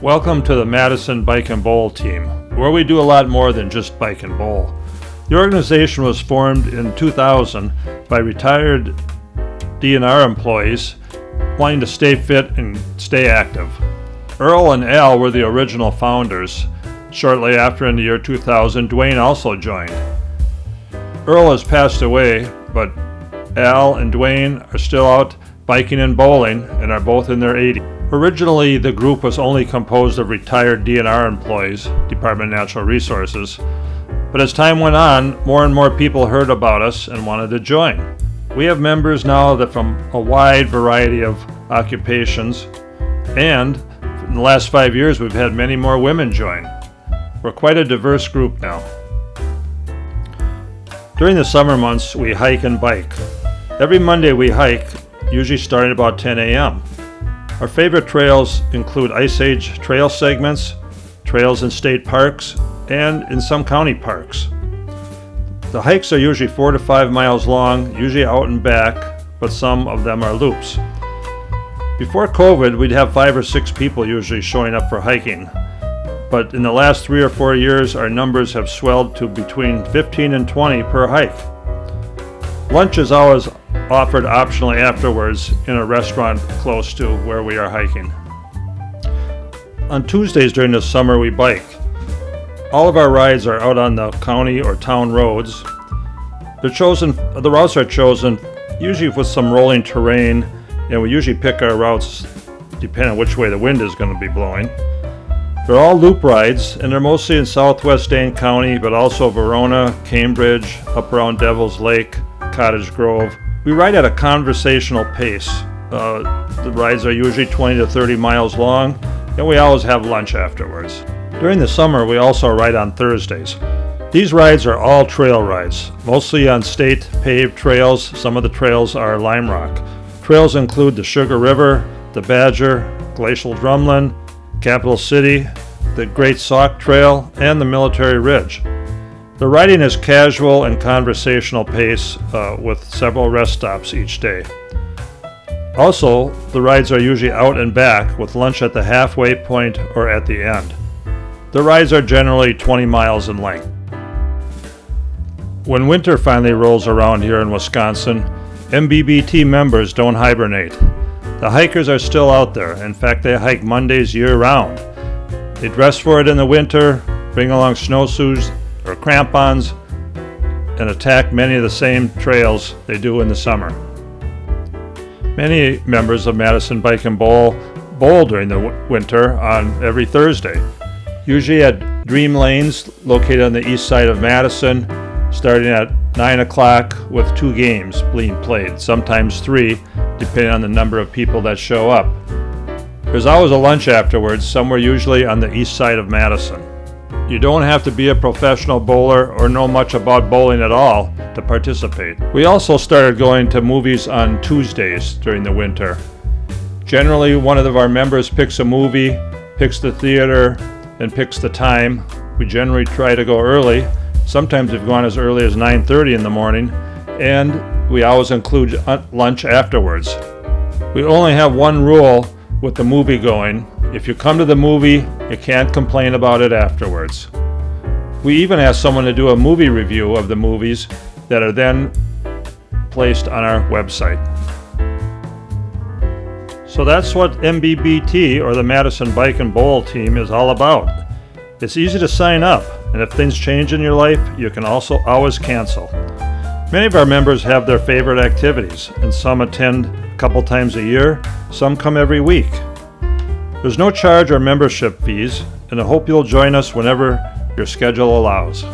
Welcome to the Madison Bike and Bowl team, where we do a lot more than just bike and bowl. The organization was formed in 2000 by retired DNR employees wanting to stay fit and stay active. Earl and Al were the original founders. Shortly after, in the year 2000, Dwayne also joined. Earl has passed away, but Al and Dwayne are still out biking and bowling and are both in their 80s. Originally, the group was only composed of retired DNR employees, Department of Natural Resources, but as time went on, more and more people heard about us and wanted to join. We have members now that from a wide variety of occupations, and in the last 5 years we've had many more women join. We're quite a diverse group now. During the summer months, we hike and bike. Every Monday we hike, usually starting about 10 a.m. Our favorite trails include Ice Age trail segments, trails in state parks, and in some county parks. The hikes are usually 4 to 5 miles long, usually out and back, but some of them are loops. Before COVID, we'd have 5 or 6 people usually showing up for hiking, but in the last 3 or 4 years, our numbers have swelled to between 15 and 20 per hike. Lunch is always offered optionally afterwards in a restaurant close to where we are hiking. On Tuesdays during the summer, we bike. All of our rides are out on the county or town roads. The routes are chosen usually with some rolling terrain, and we usually pick our routes depending on which way the wind is going to be blowing. They're all loop rides, and they're mostly in southwest Dane County, but also Verona, Cambridge, up around Devil's Lake, Cottage Grove. We ride at a conversational pace. The rides are usually 20 to 30 miles long, and we always have lunch afterwards. During the summer, we also ride on Thursdays. These rides are all trail rides, mostly on state paved trails. Some of the trails are lime rock. Trails include the Sugar River, the Badger, Glacial Drumlin, Capital City, the Great Sauk Trail, and the Military Ridge. The riding is casual and conversational pace with several rest stops each day. Also, the rides are usually out and back with lunch at the halfway point or at the end. The rides are generally 20 miles in length. When winter finally rolls around here in Wisconsin, mbbt members don't hibernate. The hikers are still out there. In fact, they hike Mondays year-round. They dress for it in the winter, bring along snowshoes or crampons, and attack many of the same trails they do in the summer. Many members of Madison Bike and Bowl during the winter on every Thursday, usually at Dream Lanes located on the east side of Madison, starting at 9 o'clock with 2 games being played, sometimes 3, depending on the number of people that show up. There's always a lunch afterwards, somewhere usually on the east side of Madison. You don't have to be a professional bowler or know much about bowling at all to participate. We also started going to movies on Tuesdays during the winter. Generally, one of our members picks a movie, picks the theater, and picks the time. We generally try to go early. Sometimes we've gone as early as 9:30 in the morning, and we always include lunch afterwards. We only have one rule with the movie going. If you come to the movie, you can't complain about it afterwards. We even ask someone to do a movie review of the movies that are then placed on our website. So that's what mbbt, or the Madison Bike and Bowl team, is all about. It's easy to sign up, and if things change in your life, you can also always cancel. Many of our members have their favorite activities, and some attend a couple times a year, some come every week. There's no charge or membership fees, and I hope you'll join us whenever your schedule allows.